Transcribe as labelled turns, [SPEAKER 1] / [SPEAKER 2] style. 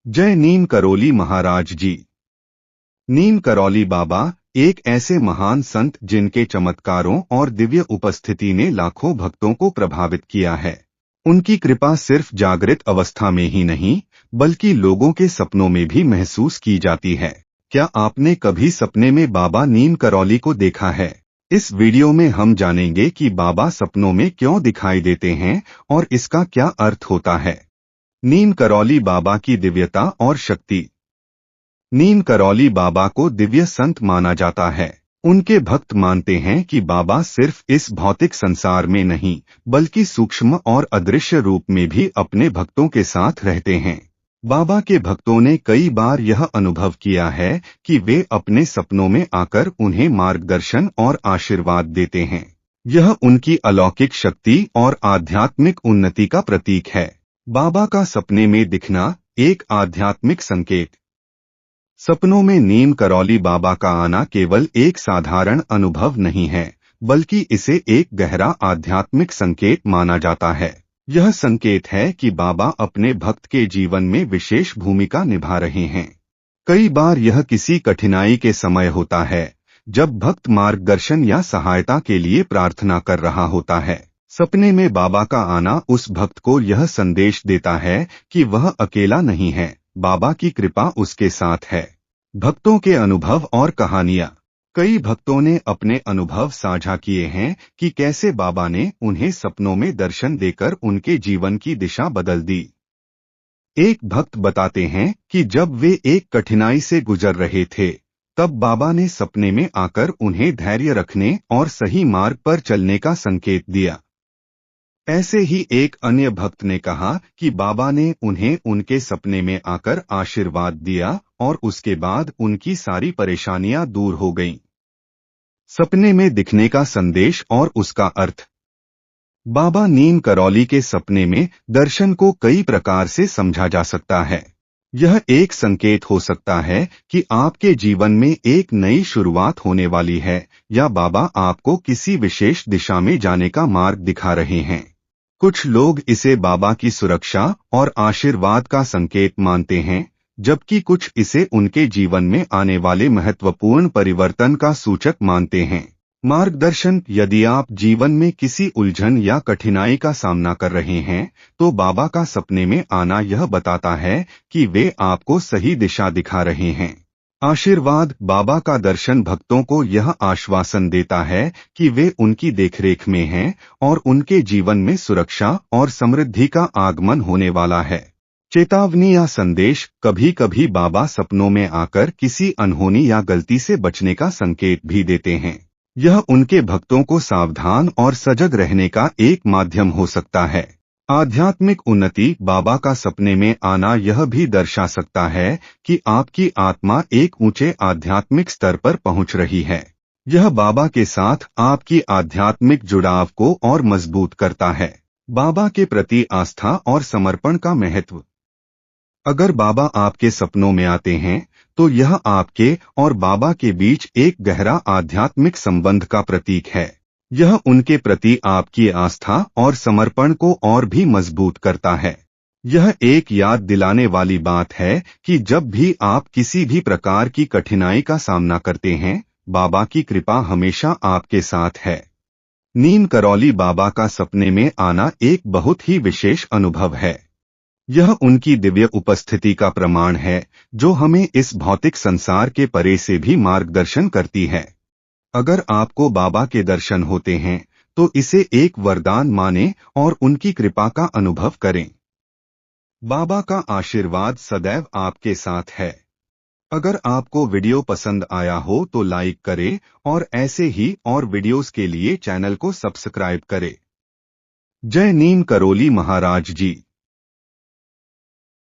[SPEAKER 1] जय नीम करौली महाराज जी। नीम करौली बाबा एक ऐसे महान संत जिनके चमत्कारों और दिव्य उपस्थिति ने लाखों भक्तों को प्रभावित किया है। उनकी कृपा सिर्फ जागृत अवस्था में ही नहीं बल्कि लोगों के सपनों में भी महसूस की जाती है। क्या आपने कभी सपने में बाबा नीम करौली को देखा है? इस वीडियो में हम जानेंगे कि बाबा सपनों में क्यों दिखाई देते हैं और इसका क्या अर्थ होता है। नीम करौली बाबा की दिव्यता और शक्ति। नीम करौली बाबा को दिव्य संत माना जाता है। उनके भक्त मानते हैं कि बाबा सिर्फ इस भौतिक संसार में नहीं बल्कि सूक्ष्म और अदृश्य रूप में भी अपने भक्तों के साथ रहते हैं। बाबा के भक्तों ने कई बार यह अनुभव किया है कि वे अपने सपनों में आकर उन्हें मार्गदर्शन और आशीर्वाद देते हैं। यह उनकी अलौकिक शक्ति और आध्यात्मिक उन्नति का प्रतीक है। बाबा का सपने में दिखना एक आध्यात्मिक संकेत। सपनों में नीम करौली बाबा का आना केवल एक साधारण अनुभव नहीं है बल्कि इसे एक गहरा आध्यात्मिक संकेत माना जाता है। यह संकेत है कि बाबा अपने भक्त के जीवन में विशेष भूमिका निभा रहे हैं। कई बार यह किसी कठिनाई के समय होता है जब भक्त मार्गदर्शन या सहायता के लिए प्रार्थना कर रहा होता है। सपने में बाबा का आना उस भक्त को यह संदेश देता है कि वह अकेला नहीं है, बाबा की कृपा उसके साथ है। भक्तों के अनुभव और कहानियां। कई भक्तों ने अपने अनुभव साझा किए हैं कि कैसे बाबा ने उन्हें सपनों में दर्शन देकर उनके जीवन की दिशा बदल दी। एक भक्त बताते हैं कि जब वे एक कठिनाई से गुजर रहे थे तब बाबा ने सपने में आकर उन्हें धैर्य रखने और सही मार्ग पर चलने का संकेत दिया। ऐसे ही एक अन्य भक्त ने कहा कि बाबा ने उन्हें उनके सपने में आकर आशीर्वाद दिया और उसके बाद उनकी सारी परेशानियां दूर हो गईं। सपने में दिखने का संदेश और उसका अर्थ। बाबा नीम करौली के सपने में दर्शन को कई प्रकार से समझा जा सकता है। यह एक संकेत हो सकता है कि आपके जीवन में एक नई शुरुआत होने वाली है या बाबा आपको किसी विशेष दिशा में जाने का मार्ग दिखा रहे हैं। कुछ लोग इसे बाबा की सुरक्षा और आशीर्वाद का संकेत मानते हैं जबकि कुछ इसे उनके जीवन में आने वाले महत्वपूर्ण परिवर्तन का सूचक मानते हैं। मार्गदर्शन। यदि आप जीवन में किसी उलझन या कठिनाई का सामना कर रहे हैं तो बाबा का सपने में आना यह बताता है कि वे आपको सही दिशा दिखा रहे हैं। आशीर्वाद। बाबा का दर्शन भक्तों को यह आश्वासन देता है कि वे उनकी देखरेख में हैं और उनके जीवन में सुरक्षा और समृद्धि का आगमन होने वाला है। चेतावनी या संदेश। कभी कभी बाबा सपनों में आकर किसी अनहोनी या गलती से बचने का संकेत भी देते हैं। यह उनके भक्तों को सावधान और सजग रहने का एक माध्यम हो सकता है। आध्यात्मिक उन्नति। बाबा का सपने में आना यह भी दर्शा सकता है कि आपकी आत्मा एक ऊंचे आध्यात्मिक स्तर पर पहुंच रही है। यह बाबा के साथ आपकी आध्यात्मिक जुड़ाव को और मजबूत करता है। बाबा के प्रति आस्था और समर्पण का महत्व। अगर बाबा आपके सपनों में आते हैं तो यह आपके और बाबा के बीच एक गहरा आध्यात्मिक संबंध का प्रतीक है। यह उनके प्रति आपकी आस्था और समर्पण को और भी मजबूत करता है। यह एक याद दिलाने वाली बात है कि जब भी आप किसी भी प्रकार की कठिनाई का सामना करते हैं, बाबा की कृपा हमेशा आपके साथ है। नीम करौली बाबा का सपने में आना एक बहुत ही विशेष अनुभव है। यह उनकी दिव्य उपस्थिति का प्रमाण है जो हमें इस भौतिक संसार के परे से भी मार्गदर्शन करती है। अगर आपको बाबा के दर्शन होते हैं तो इसे एक वरदान मानें और उनकी कृपा का अनुभव करें। बाबा का आशीर्वाद सदैव आपके साथ है। अगर आपको वीडियो पसंद आया हो तो लाइक करें और ऐसे ही और वीडियोस के लिए चैनल को सब्सक्राइब करें। जय नीम करौली महाराज जी।